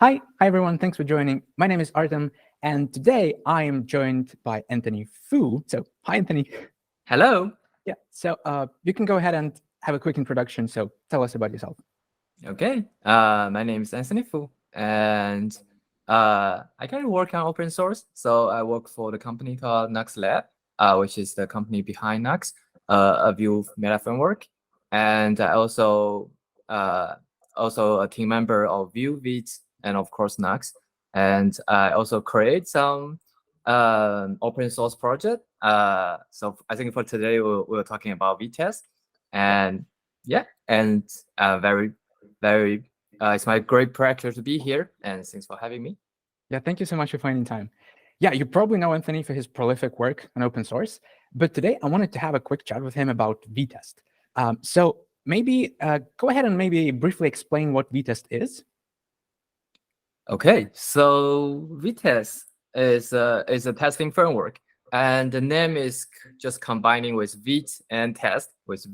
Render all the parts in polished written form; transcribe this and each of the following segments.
Hi everyone, thanks for joining. My name is Artem, and today I am joined by Anthony Fu. So, hi Anthony. Hello. Yeah, so you can go ahead and have a quick introduction. So tell us about yourself. Okay. My name is Anthony Fu, and I kind of work on open source. So I work for the company called Nux Lab, which is the company behind Nux, a Vue meta framework, and I also a team member of Vue, Vite, and of course Nux, and I also create some open source project. So I think for today we're talking about Vitest, and yeah, and very it's my great pleasure to be here, and thanks for having me. Yeah, thank you so much for finding time. Yeah, you probably know Anthony for his prolific work on open source, but today I wanted to have a quick chat with him about Vitest. So maybe go ahead and maybe briefly explain what Vitest is. Okay, so Vitest is a testing framework, and the name is just combining with Vite and test with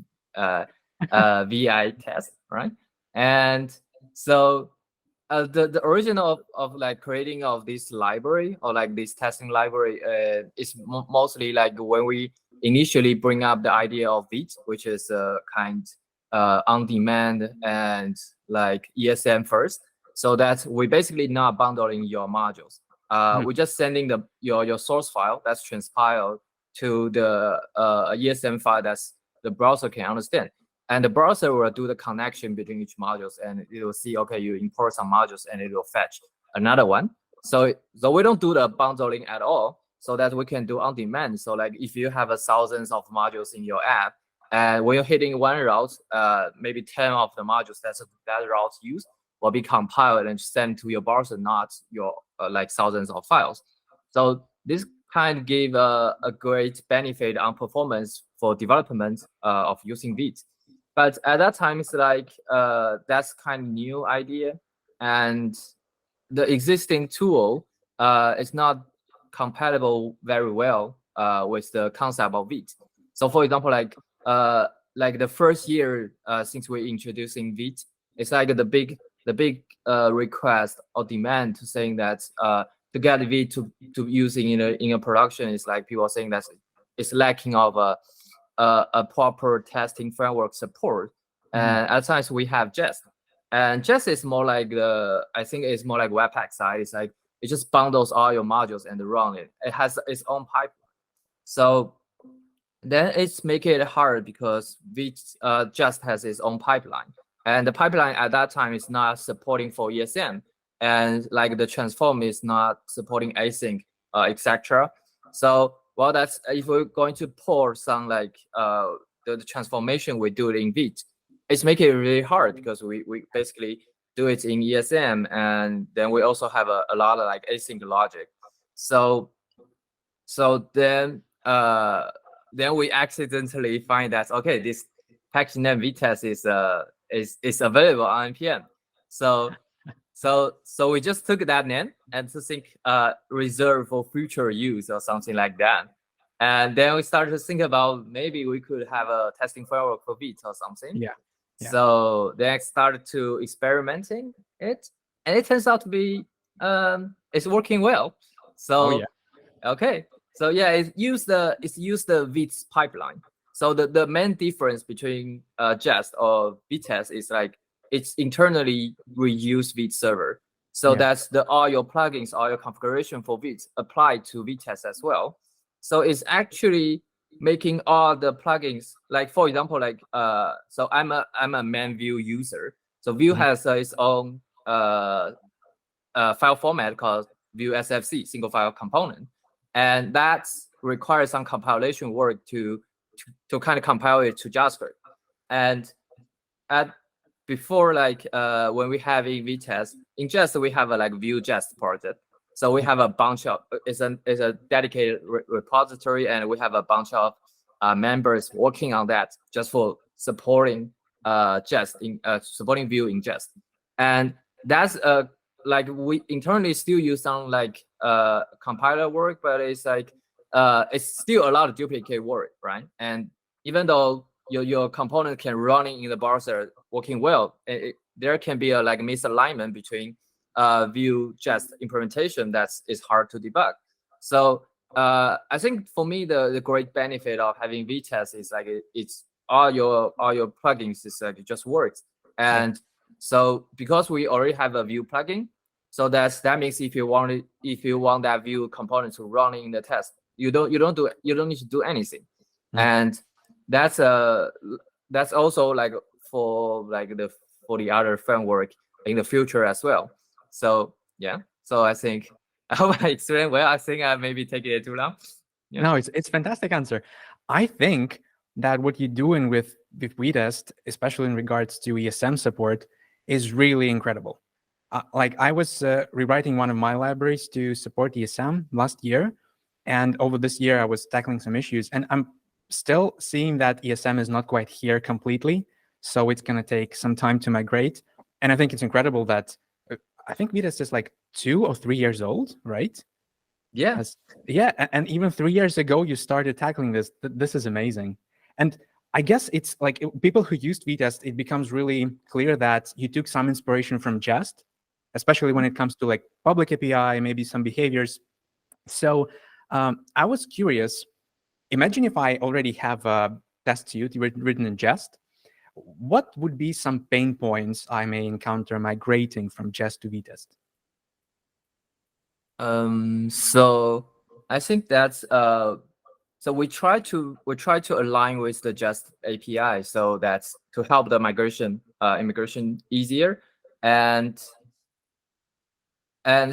Vitest, right? And so the origin of like creating of this library or like this testing library is mostly like when we initially bring up the idea of Vite, which is kind on demand and like ESM first, so that we basically not bundling your modules. We're just sending your source file that's transpiled to the ESM file that's the browser can understand. And the browser will do the connection between each modules, and it will see, okay, you import some modules, and it will fetch another one. So we don't do the bundling at all, so that we can do on demand. So like if you have thousands of modules in your app, and when you're hitting one route, maybe 10 of the modules that route used will be compiled and sent to your browser, not your like thousands of files. So this kind of gave a great benefit on performance for development of using Vite. But at that time, it's like that's kind of new idea, and the existing tool is not compatible very well with the concept of Vite. So, for example, like the first year since we're introducing Vite, it's like the big request or demand to saying that to get Vite to using in a production is like people are saying that it's lacking of a proper testing framework support. And at times we have Jest, and Jest is more like I think it's more like Webpack side. It's like it just bundles all your modules and run it. It has its own pipeline. So then it's make it hard because Vite Jest has its own pipeline, and the pipeline at that time is not supporting for ESM, and like the transform is not supporting async, etc. So well, that's if we're going to pour some like the transformation we do it in Vite, it's making it really hard because we basically do it in ESM, and then we also have a lot of like async logic. So then we accidentally find that okay, this package name Vitest is available on npm. So we just took that name and to think reserve for future use or something like that. And then we started to think about maybe we could have a testing framework for Vite or something. Yeah. So then I started to experimenting it, and it turns out to be it's working well. So okay. So yeah, it's used the Vite pipeline. So the main difference between Jest or Vitest is like it's internally reused Vite server. So that's all your plugins, all your configuration for Vite applied to Vitest as well. So it's actually making all the plugins, like for example, like so I'm a main Vue user. So Vue has its own file format called Vue SFC, single file component, and that requires some compilation work to kind of compile it to JavaScript. And before like when we have in Vitest, in Jest we have a like Vue Jest project. So we have a bunch of it's a dedicated repository, and we have a bunch of members working on that just for supporting Jest in supporting Vue in Jest. And that's like we internally still use some like compiler work, but it's like it's still a lot of duplicate work, right? And even though your component can run in the browser working well, there can be a like misalignment between Vue Jest implementation that is hard to debug. So I think for me the great benefit of having Vitest is like it's all your plugins is like it just works. And so because we already have a Vue plugin, so that means if you want that Vue component to run in the test, you don't need to do anything. And that's also like for the other framework in the future as well. So yeah, so I think I hope I explained well. I think I maybe taking it too long. Yeah. No, it's fantastic answer. I think that what you're doing with Vitest, especially in regards to ESM support, is really incredible. Like I was rewriting one of my libraries to support ESM last year, and over this year I was tackling some issues, and I'm still seeing that ESM is not quite here completely, so it's going to take some time to migrate. And I think it's incredible that I think Vitest is like 2 or 3 years old, right? Yeah. Yeah, and even 3 years ago you started tackling this. This is amazing. And I guess it's like people who used Vitest, it becomes really clear that you took some inspiration from Jest, especially when it comes to like public API, maybe some behaviors. So I was curious, imagine if I already have a test suite written in Jest, what would be some pain points I may encounter migrating from Jest to Vitest? So I think that's so we try to align with the Jest API, so that's to help the migration immigration easier. And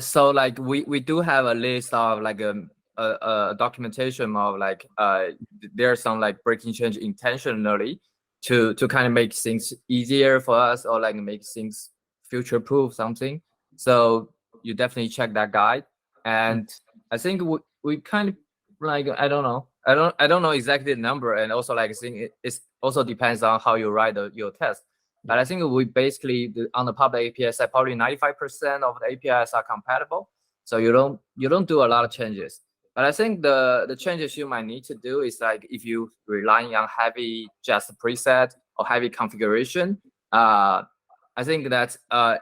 so like we do have a list of like a documentation of like there's some like breaking change intentionally to kind of make things easier for us, or like make things future proof something. So you definitely check that guide. And I think we kind of like I don't know exactly the number, and also like I think it also depends on how you write your test. But I think we basically on the public API side, probably 95% of the APIs are compatible. So you don't do a lot of changes. But I think the changes you might need to do is like if you relying on heavy Jest preset or heavy configuration. I think that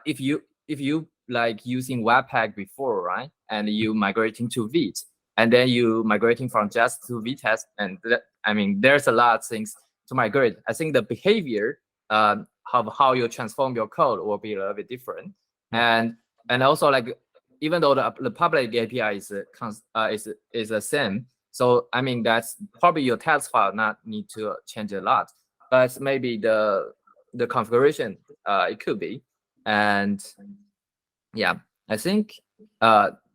if you like using Webpack before, right, and you migrating to Vite, and then you migrating from Jest to Vitest, and I mean there's a lot of things to migrate. I think the behavior of how you transform your code will be a little bit different. And also like even though the public API is the same, so I mean that's probably your test file not need to change a lot, but maybe the configuration it could be. And yeah, I think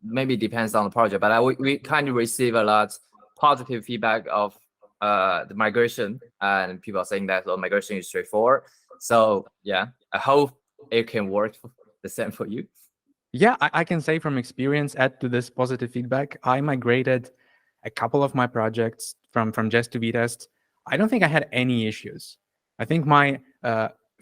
maybe depends on the project, but we kind of receive a lot positive feedback of the migration, and people are saying that the migration is straightforward. So yeah, I hope it can work the same for you. Yeah, I can say from experience, add to this positive feedback, I migrated a couple of my projects from Jest to Vitest. I don't think I had any issues. I think my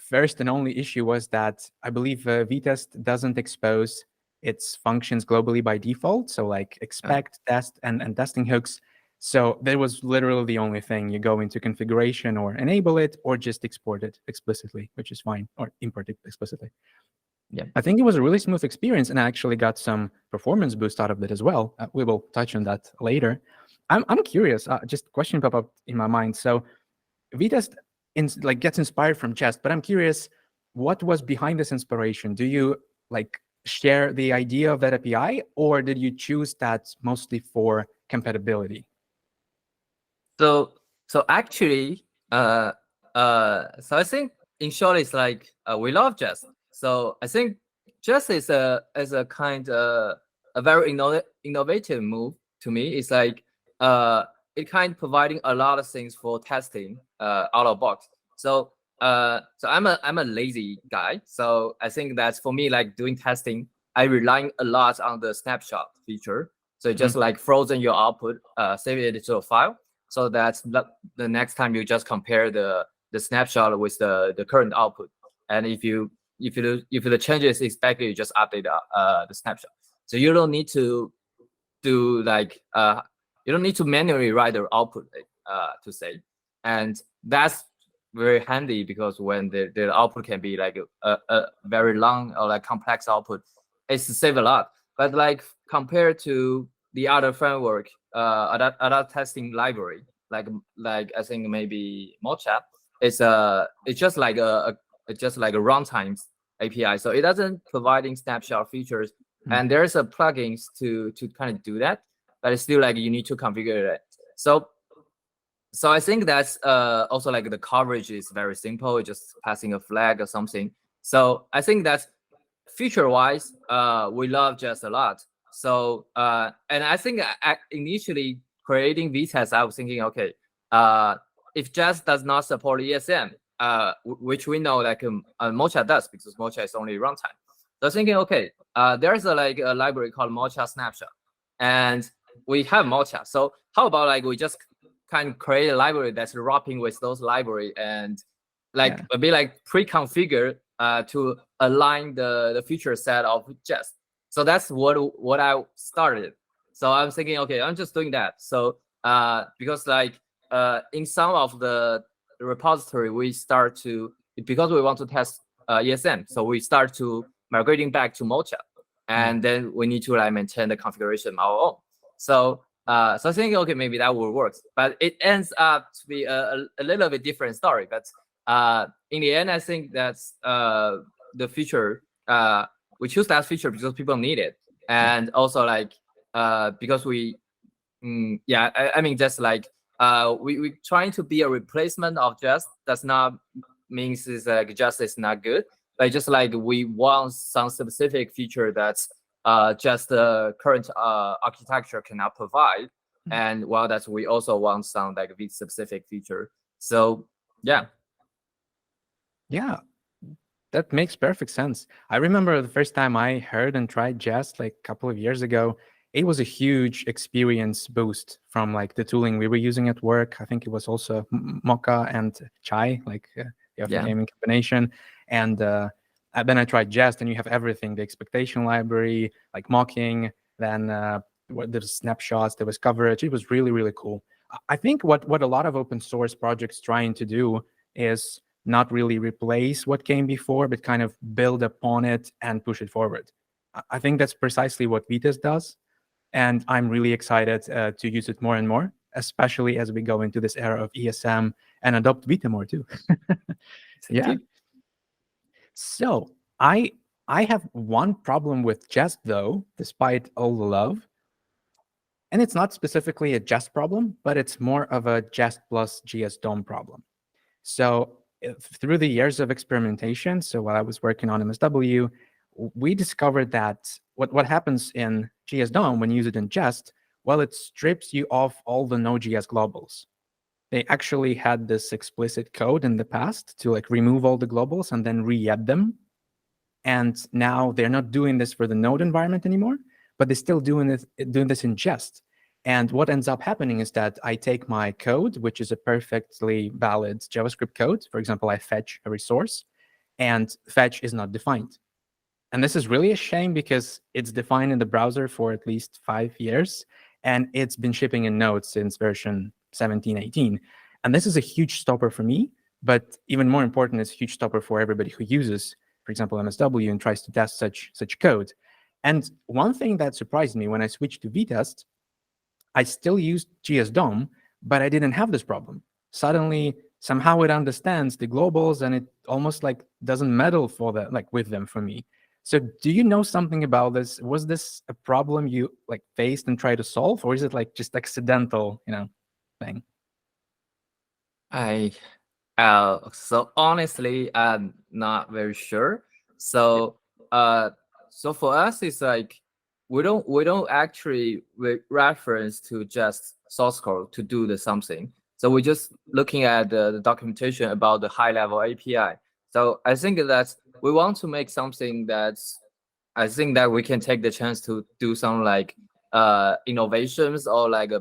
first and only issue was that I believe Vitest doesn't expose its functions globally by default. So like expect, test, and testing hooks. So that was literally the only thing. You go into configuration or enable it, or just export it explicitly, which is fine, or import it explicitly. Yeah, I think it was a really smooth experience, and I actually got some performance boost out of it as well. We will touch on that later. I'm curious, just a question pop up in my mind. So Vitest gets inspired from Jest, but I'm curious, what was behind this inspiration? Do you like share the idea of that API, or did you choose that mostly for compatibility? So actually, so I think in short, it's like we love Jest. So I think Jest is a kind a very innovative move to me. It's like it kind of providing a lot of things for testing out of box. So I'm a lazy guy. So I think that's for me like doing testing. I relying a lot on the snapshot feature. So just like frozen your output, save it to a file. So that's the next time you just compare the snapshot with the current output. And if the changes expected, you just update the snapshot. So you don't need to do like you don't need to manually write the output to save. And that's very handy because when the output can be like a very long or like complex output, it's save a lot. But like compared to the other framework, other testing library, like I think maybe Mocha, it's just like a runtime API, so it doesn't providing snapshot features, and there's a plugins to kind of do that, but it's still like you need to configure it. So I think that's also like the coverage is very simple, just passing a flag or something. So I think that's feature-wise, we love Jest a lot. So and I think initially creating Vitest, I was thinking, okay, if Jest does not support ESM, which we know like Mocha does because Mocha is only runtime. So I was thinking, okay, there's a library called Mocha Snapshot, and we have Mocha. So how about like we just kind of create a library that's wrapping with those library and like a bit like pre-configured to align the feature set of Jest. So that's what I started. So I'm thinking, okay, I'm just doing that. So because like in some of the repository, we start to, because we want to test ESM, so we start to migrating back to Mocha, and then we need to like maintain the configuration our own. So I think, okay, maybe that will work, but it ends up to be a little bit different story. But in the end, I think that's the feature. We choose that feature because people need it, and also like because we, I mean, just like we trying to be a replacement of Jest. Does not means is like Jest is not good, but just like we want some specific feature that's just the current architecture cannot provide, and while that we also want some like specific feature. So yeah, that makes perfect sense. I remember the first time I heard and tried Jest like a couple of years ago. It was a huge experience boost from like the tooling we were using at work. I think it was also Mocha and Chai, like the gaming combination. And then I tried Jest, and you have everything: the expectation library, like mocking, then there's snapshots, there was coverage. It was really, really cool. I think what a lot of open source projects trying to do is not really replace what came before, but kind of build upon it and push it forward. I think that's precisely what Vitest does. And I'm really excited to use it more and more, especially as we go into this era of ESM and adopt Vita more too. So I have one problem with Jest though, despite all the love. And it's not specifically a Jest problem, but it's more of a Jest plus JSDOM problem. So through the years of experimentation, so while I was working on MSW, we discovered that what happens in JSDOM when you use it in Jest, well, it strips you off all the Node.js globals. They actually had this explicit code in the past to like remove all the globals and then re-add them. And now they're not doing this for the Node environment anymore, but they're still doing this in Jest. And what ends up happening is that I take my code, which is a perfectly valid JavaScript code. For example, I fetch a resource, and fetch is not defined. And this is really a shame because it's defined in the browser for at least 5 years, and it's been shipping in Node since version 17, 18. And this is a huge stopper for me, but even more important, it's a huge stopper for everybody who uses, for example, MSW and tries to test such code. And one thing that surprised me when I switched to Vitest, I still used JSDOM, but I didn't have this problem. Suddenly, somehow it understands the globals, and it almost like doesn't meddle with them for me. So do you know something about this? Was this a problem you like faced and tried to solve, or is it like just accidental, thing? So honestly, I'm not very sure. So so for us, it's like we don't actually reference to just source code to do the something. So we're just looking at the documentation about the high level API. So I think that we want to make something that's, I think that we can take the chance to do some like innovations or like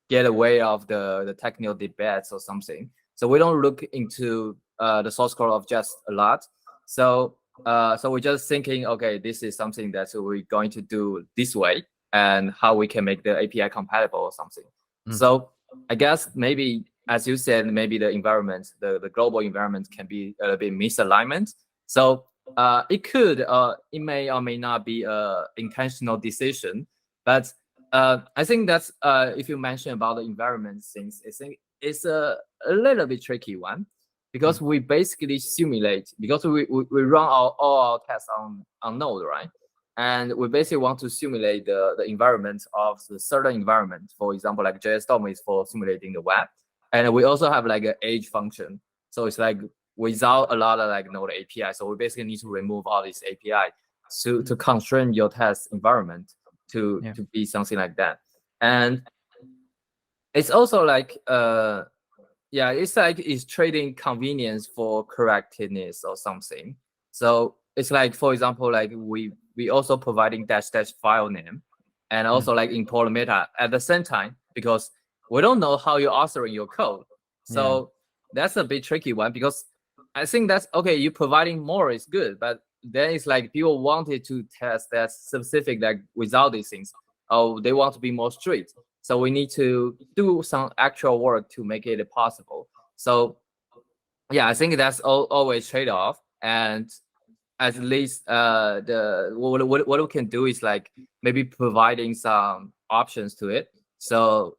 get away of the technical debates or something. So we don't look into the source code of Jest a lot. So we're just thinking, okay, this is something that we're going to do this way, and how we can make the API compatible or something. So I guess maybe, as you said, maybe the environment, the global environment can be a bit misalignment. So it could, it may or may not be a intentional decision, but I think that's if you mention about the environment things, I think it's a little bit tricky one, because we basically simulate, because we run all our tests on Node, right? And we basically want to simulate the environment of the certain environment. For example, like JSDOM is for simulating the web, and we also have like an edge function. So it's like without a lot of like Node API. So we basically need to remove all these API to constrain your test environment to be something like that. And it's also like it's like it's trading convenience for correctness or something. So it's like, for example, like we also providing dash file name, and also like import meta at the same time, because we don't know how you're authoring your code. So that's a bit tricky one, because I think that's okay. You providing more is good, but then it's like people wanted to test that specific, like without these things. Oh, they want to be more strict. So we need to do some actual work to make it possible. So yeah, I think that's always trade-off. And at least what we can do is like maybe providing some options to it. So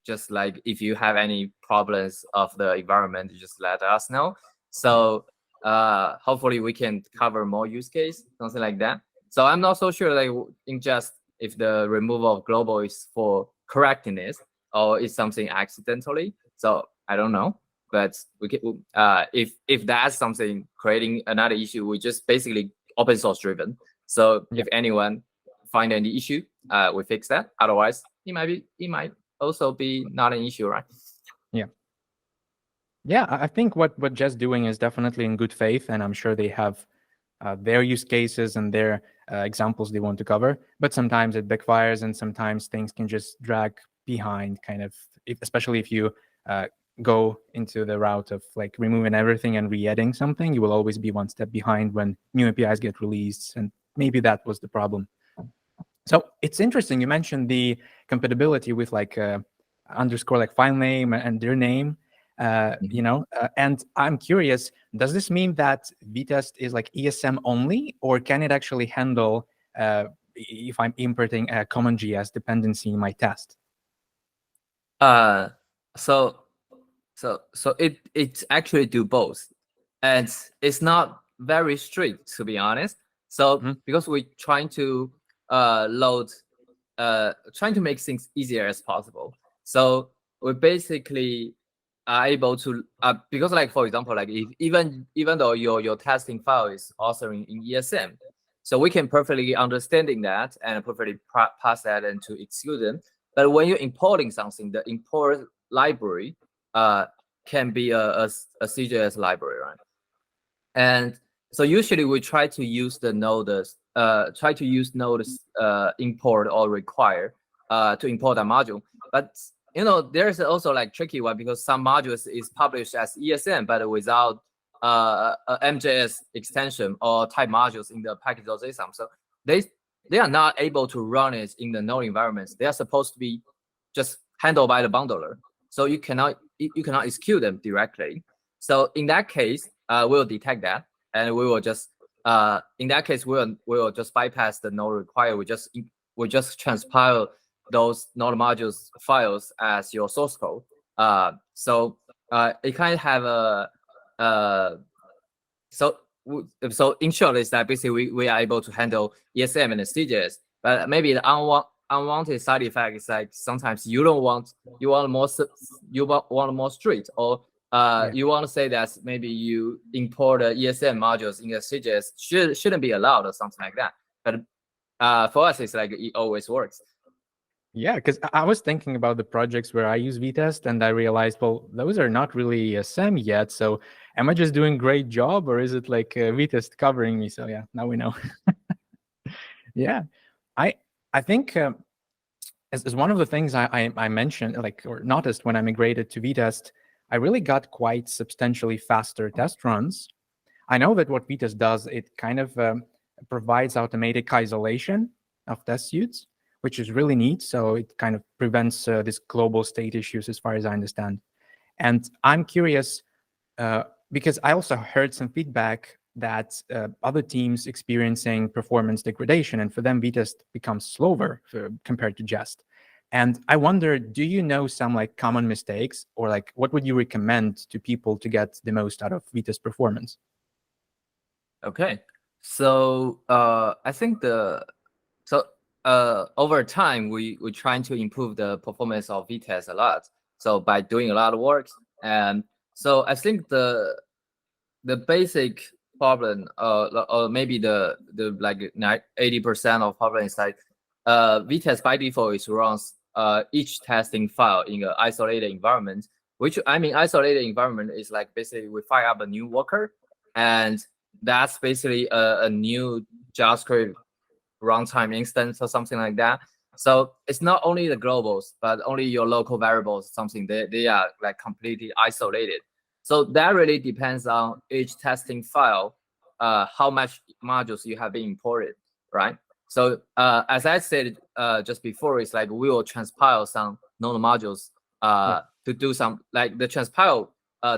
just like if you have any problems of the environment, you just let us know. So hopefully we can cover more use case, something like that. So I'm not so sure like in Jest if the removal of global is for correctness or is something accidentally. So I don't know, but we can if that's something creating another issue, we just basically open source driven. So if anyone find any issue, we fix that. Otherwise, it might also be not an issue, right? Yeah, I think what Jest doing is definitely in good faith, and I'm sure they have their use cases and their examples they want to cover. But sometimes it backfires, and sometimes things can just drag behind, kind of, especially if you go into the route of like removing everything and re-adding something, you will always be one step behind when new APIs get released, and maybe that was the problem. So it's interesting. You mentioned the compatibility with like underscore like file name and their name, and I'm curious, does this mean that Vitest is like ESM only, or can it actually handle if I'm importing a CommonJS dependency in my test? So it actually do both, and it's not very strict, to be honest. So because we're trying to trying to make things easier as possible. So we basically are able to because like for example, like if even though your testing file is authoring in ESM, so we can perfectly understanding that and perfectly pass that into execute. But when you're importing something, the import library can be a CJS library, right? And so usually we try to use the nodes, import or require to import a module. But there's also like tricky one, because some modules is published as ESM but without a MJS extension or type modules in the package.json. So they are not able to run it in the node environments. They are supposed to be just handled by the bundler. So you cannot execute them directly. So in that case, we'll detect that, and we will just in that case we will just bypass the node require. We just transpile those node modules files as your source code. So it kind of have a so in short, is that basically we are able to handle ESM and CJS, but maybe the unwanted side effect is like sometimes you want more strict, or you want to say that maybe you import ESM modules in the CJS shouldn't be allowed or something like that. But for us, it's like it always works. Yeah, because I was thinking about the projects where I use Vitest, and I realized, well, those are not really ESM yet. So am I just doing a great job, or is it like Vitest covering me? So yeah, now we know. Yeah, I think as one of the things I mentioned, like, or noticed when I migrated to Vitest, I really got quite substantially faster test runs. I know that what Vitest does, it kind of provides automatic isolation of test suits, which is really neat. So it kind of prevents this global state issues, as far as I understand. And I'm curious, because I also heard some feedback that other teams experiencing performance degradation, and for them, Vitest becomes slower compared to Jest. And I wonder, do you know some like common mistakes, or like what would you recommend to people to get the most out of Vitest performance? Okay, so I think over time we're trying to improve the performance of Vitest a lot. So by doing a lot of work, and so I think the basic problem, or maybe the like 80% of problem is like Vitest by default is runs each testing file in an isolated environment. Which I mean, isolated environment is like basically we fire up a new worker, and that's basically a new JavaScript runtime instance or something like that. So it's not only the globals, but only your local variables, something they are like completely isolated. So that really depends on each testing file, how much modules you have been imported, right? So as I said just before, it's like we will transpile some known modules to do some, like the transpile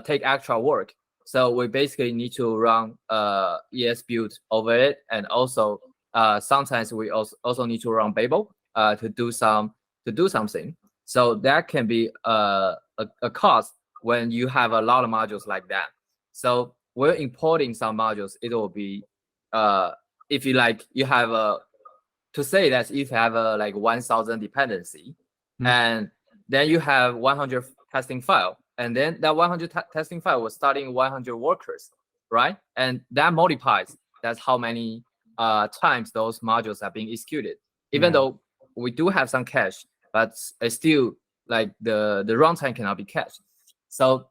take extra work. So we basically need to run ES build over it, and also sometimes we also need to run Babel to do something. So that can be a cost when you have a lot of modules like that. So we're importing some modules. It will be if you like, you have a, to say that if you have a like 1,000 dependency, and then you have 100 testing file, and then that 100 testing file was starting 100 workers, right? And that multiplies. That's how many times those modules are being executed. Even though we do have some cache, but it's still like the runtime cannot be cached. So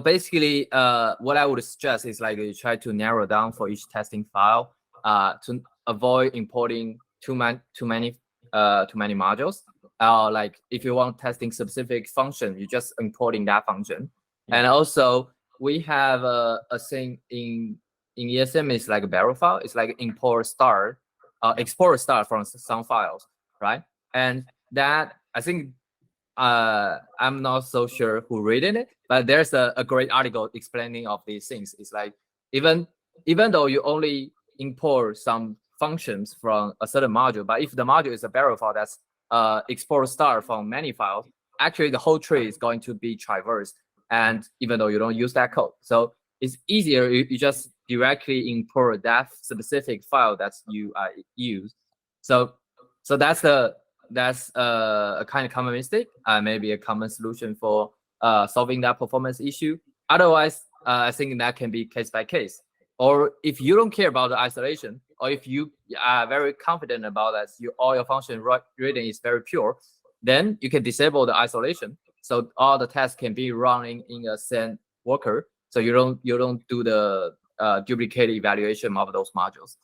basically, what I would suggest is like you try to narrow down for each testing file to avoid importing too many modules. Like if you want testing specific function, you just importing that function. And also we have a thing in ESM is like a barrel file. It's like import star, export star from some files, right? And that, I think I'm not so sure who reading it, but there's a great article explaining of these things. It's like even though you only import some functions from a certain module, but if the module is a barrel file that's export star from many files, actually the whole tree is going to be traversed. And even though you don't use that code, so it's easier, you just directly import that specific file that you use. So that's a kind of common mistake, maybe a common solution for solving that performance issue. Otherwise, I think that can be case by case. Or if you don't care about the isolation, or if you are very confident about that, all your function reading is very pure, then you can disable the isolation. So all the tests can be running in a same worker. So you don't do the duplicate evaluation of those modules.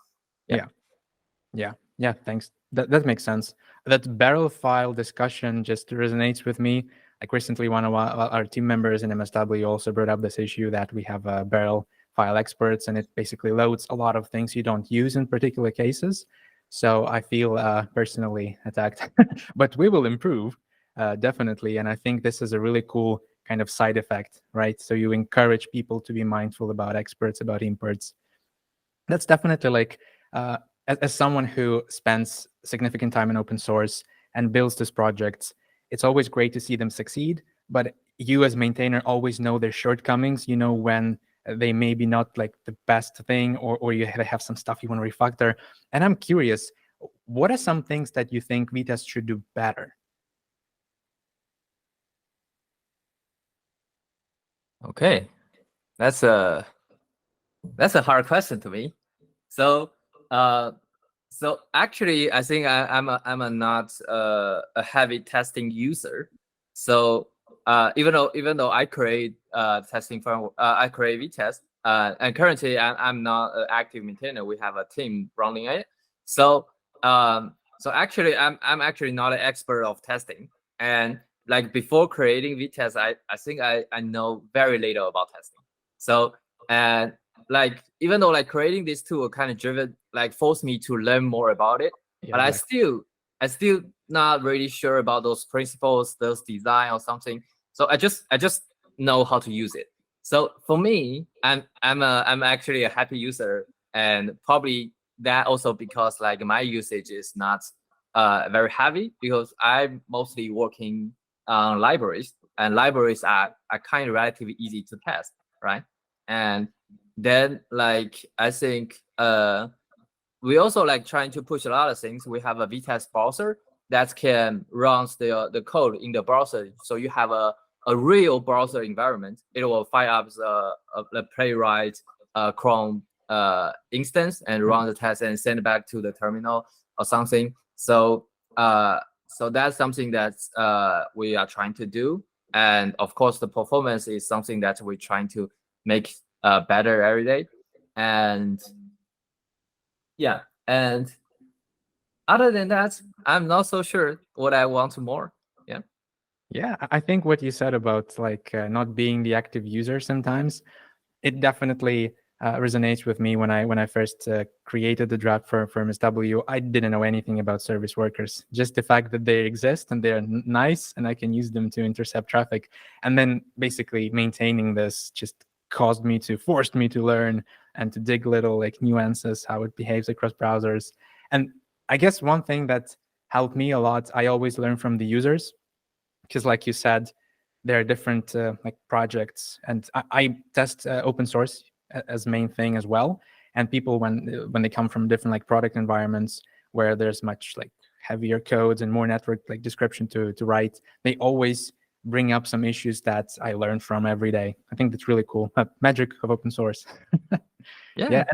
Yeah, thanks. That makes sense. That barrel file discussion just resonates with me. Like recently, one of our team members in MSW also brought up this issue that we have barrel file experts, and it basically loads a lot of things you don't use in particular cases. So I feel personally attacked, but we will improve definitely. And I think this is a really cool kind of side effect, right? So you encourage people to be mindful about experts, about imports. That's definitely like, as someone who spends significant time in open source and builds these projects, it's always great to see them succeed. But you as maintainer always know their shortcomings. You know when they may be not like the best thing, or you have some stuff you want to refactor. And I'm curious, what are some things that you think Vitest should do better? Okay, that's a hard question to me. So actually, I think I'm a not a heavy testing user. So even though I create testing firm, I create Vitest, and currently I'm not an active maintainer. We have a team running it. So actually I'm actually not an expert of testing. And like before creating Vitest, I think I know very little about testing. So and like even though like creating this tool kind of driven, like forced me to learn more about it, but I still not really sure about those principles, those design or something. So I just know how to use it. So for me, I'm actually a happy user, and probably that also because like my usage is not very heavy, because I'm mostly working on libraries, and libraries are kind of relatively easy to test, right? And then like I think we also like trying to push a lot of things. We have a Vitest browser that can run the code in the browser, so you have a real browser environment. It will fire up the Playwright Chrome instance and run the test and send it back to the terminal or something. So so that's something that we are trying to do. And of course, the performance is something that we're trying to make better every day. And yeah, and other than that, I'm not so sure what I want more. Yeah. Yeah, I think what you said about like not being the active user sometimes, it definitely resonates with me. When I first created the draft for MSW, I didn't know anything about service workers. Just the fact that they exist and they're nice and I can use them to intercept traffic. And then basically maintaining this just forced me to learn and to dig little like nuances, how it behaves across browsers. And I guess one thing that helped me a lot, I always learn from the users, because like you said, there are different like projects, and I test open source as main thing as well. And people, when they come from different like product environments where there's much like heavier codes and more network like description to write, they always bring up some issues that I learn from every day. I think that's really cool. Magic of open source. Yeah,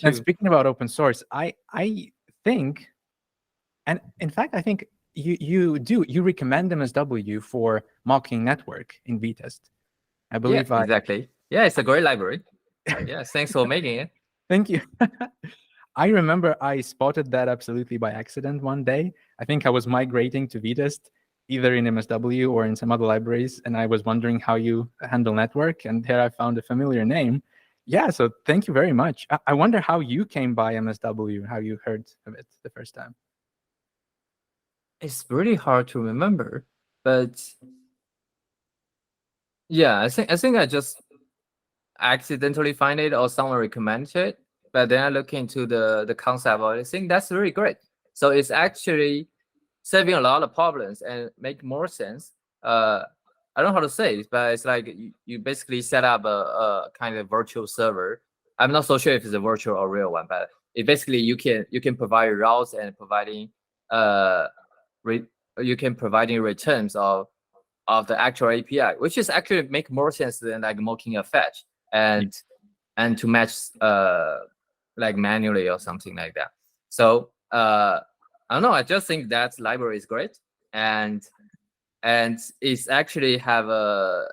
and speaking about open source, I think, and in fact, I think you recommend MSW for mocking network in Vitest. I believe. Yeah, exactly. Yeah, it's a great library. Yeah, thanks for making it. Thank you. I remember I spotted that absolutely by accident one day. I think I was migrating to Vitest, either in MSW or in some other libraries, and I was wondering how you handle network, and there I found a familiar name. Yeah, so thank you very much. I wonder how you came by MSW, how you heard of it the first time. It's really hard to remember, but yeah, I think I just accidentally find it or someone recommended it. But then I look into the concept, I think that's really great. So it's actually saving a lot of problems and make more sense. I don't know how to say it, but it's like you basically set up a kind of virtual server. I'm not so sure if it's a virtual or real one, but it basically you can provide routes and providing you can providing returns of the actual API, which is actually make more sense than like mocking a fetch and to match like manually or something like that. So I don't know. I just think that library is great, and it's actually have a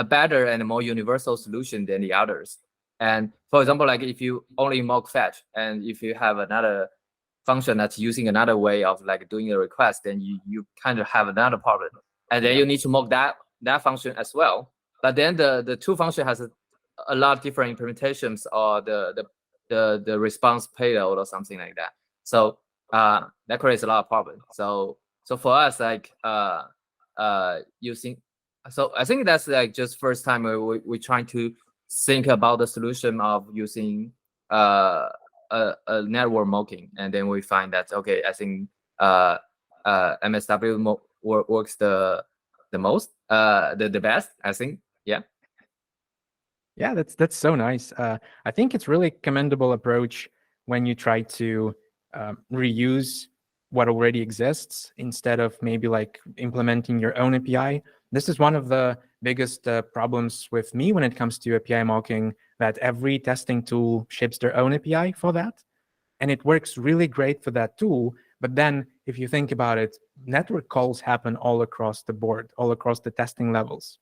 better and more universal solution than the others. And for example, like if you only mock fetch, and if you have another function that's using another way of like doing a request, then you kind of have another problem, and then you need to mock that function as well. But then the two function has a lot of different implementations, or the response payload or something like that. So that creates a lot of problems. So for us, like using, so I think that's like just first time we trying to think about the solution of using a network mocking, and then we find that okay, I think MSW works the most, the best, I think. Yeah, that's so nice. I think it's really commendable approach when you try to reuse what already exists instead of maybe like implementing your own API. This is one of the biggest problems with me when it comes to API mocking, that every testing tool ships their own API for that. And it works really great for that tool. But then if you think about it, network calls happen all across the board, all across the testing levels.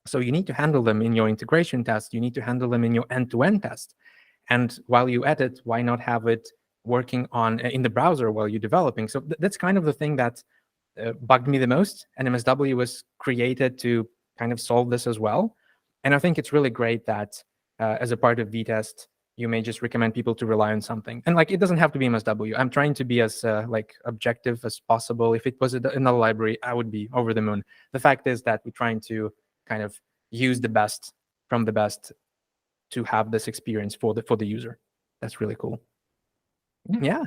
So you need to handle them in your integration test. You need to handle them in your end-to-end test. And while you edit, why not have it working on in the browser while you're developing? So that's kind of the thing that bugged me the most. And MSW was created to kind of solve this as well. And I think it's really great that as a part of Vitest, you may just recommend people to rely on something. And like, it doesn't have to be MSW. I'm trying to be as like objective as possible. If it was another library, I would be over the moon. The fact is that we're trying to kind of use the best from the best to have this experience for the user. That's really cool. Yeah.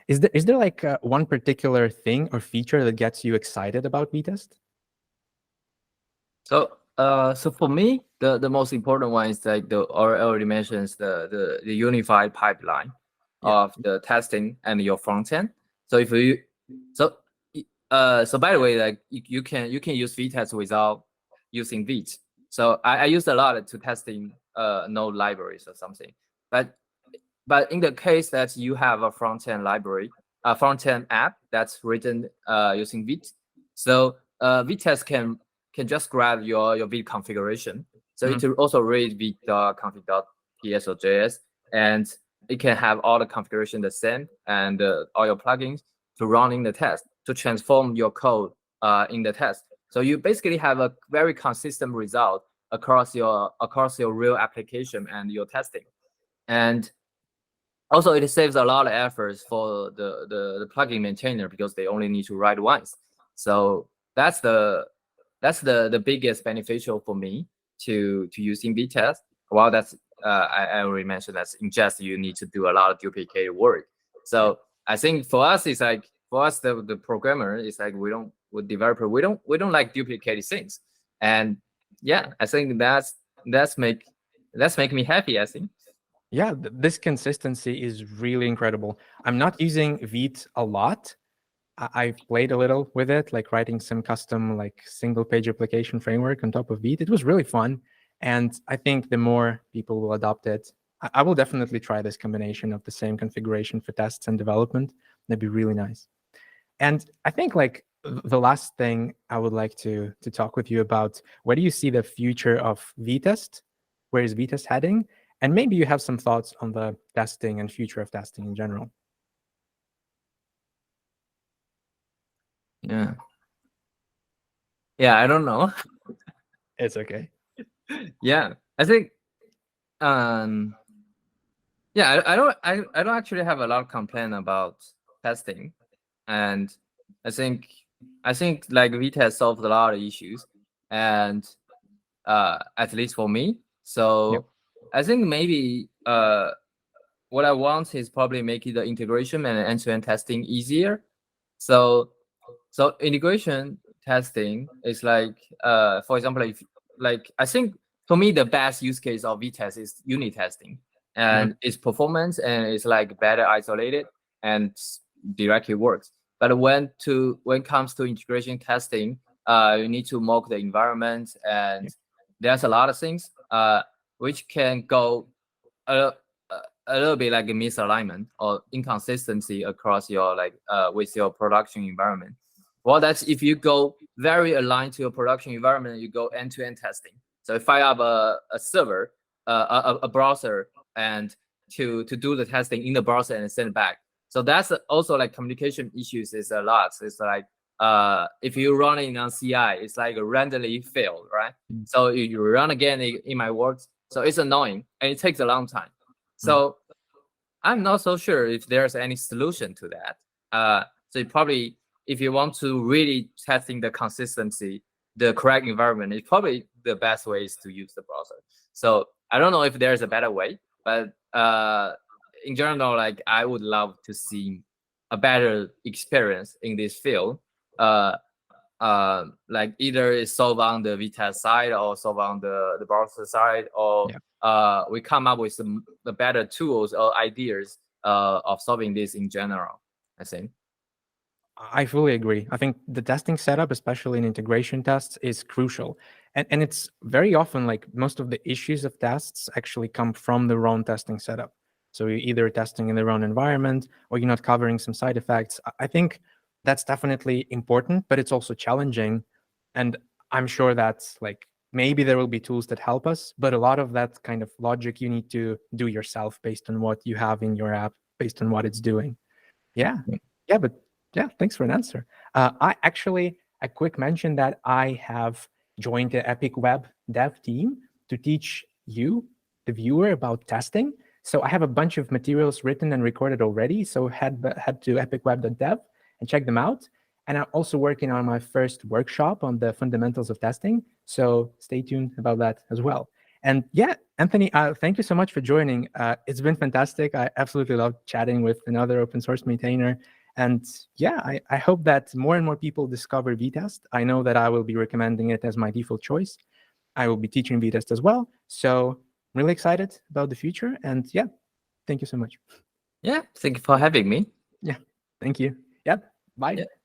Is there like one particular thing or feature that gets you excited about Vitest? So so for me, the most important one is like the already mentions the unified pipeline of the testing and your front end. So if you so by the way, like you can use Vitest without using Vite. So I used a lot to testing node libraries or something. But in the case that you have a front end library, a front end app that's written using Vite, so Vitest can just grab your Vite configuration. So it will also read vite.config.ps or JS, and it can have all the configuration the same and all your plugins to run in the test, to transform your code in the test. So you basically have a very consistent result across your real application and your testing. And also, it saves a lot of efforts for the plugin maintainer because they only need to write once. So that's the biggest beneficial for me to using Vitest. Well, that's I already mentioned that in Jest you need to do a lot of duplicated work. So I think for us it's like the programmer is like we don't like duplicated things. And yeah, I think that's make me happy, I think. Yeah, this consistency is really incredible. I'm not using Vite a lot. I've played a little with it, like writing some custom like single page application framework on top of Vite. It was really fun. And I think the more people will adopt it, I will definitely try this combination of the same configuration for tests and development. That'd be really nice. And I think like the last thing I would like to talk with you about, where do you see the future of Vitest? Where is Vitest heading? And maybe you have some thoughts on the testing and future of testing in general. Yeah, I don't know. It's okay. Yeah, I think yeah, I don't actually have a lot of complaint about testing, and I think like Vitest solved a lot of issues, and at least for me. So I think maybe what I want is probably making the integration and end-to-end testing easier. So integration testing is like for example, if like I think for me the best use case of Vitest is unit testing, and its performance and it's like better isolated and directly works. But when it comes to integration testing, you need to mock the environment, and there's a lot of things which can go a little bit like a misalignment or inconsistency across your like with your production environment. Well, that's if you go very aligned to your production environment, you go end-to-end testing. So if I have a server, a browser, and to do the testing in the browser and send it back. So that's also like communication issues is a lot. It's like if you run it on CI, it's like randomly failed, right? So you run again in my works. So it's annoying and it takes a long time. So I'm not so sure if there's any solution to that. So probably if you want to really testing the consistency, the correct environment, it's probably the best way is to use the browser. So I don't know if there's a better way, but in general, like I would love to see a better experience in this field. Like either it's solved on the Vitest side or solved on the browser side, or we come up with the better tools or ideas of solving this in general, I think. I fully agree. I think the testing setup, especially in integration tests, is crucial. And it's very often like most of the issues of tests actually come from the wrong testing setup. So you're either testing in the wrong environment or you're not covering some side effects. I think that's definitely important, but it's also challenging. And I'm sure that's like maybe there will be tools that help us, but a lot of that kind of logic you need to do yourself based on what you have in your app, based on what it's doing. Yeah, but yeah, thanks for an answer. I actually, a quick mention that I have joined the EpicWeb.dev team to teach you, the viewer, about testing. So I have a bunch of materials written and recorded already. So head to EpicWeb.dev and check them out. And I'm also working on my first workshop on the fundamentals of testing. So stay tuned about that as well. And yeah, Anthony, thank you so much for joining. It's been fantastic. I absolutely love chatting with another open source maintainer. And yeah, I hope that more and more people discover Vitest. I know that I will be recommending it as my default choice. I will be teaching Vitest as well. So I'm really excited about the future. And yeah, thank you so much. Yeah, thank you for having me. Yeah, thank you. Yep, bye. Yeah.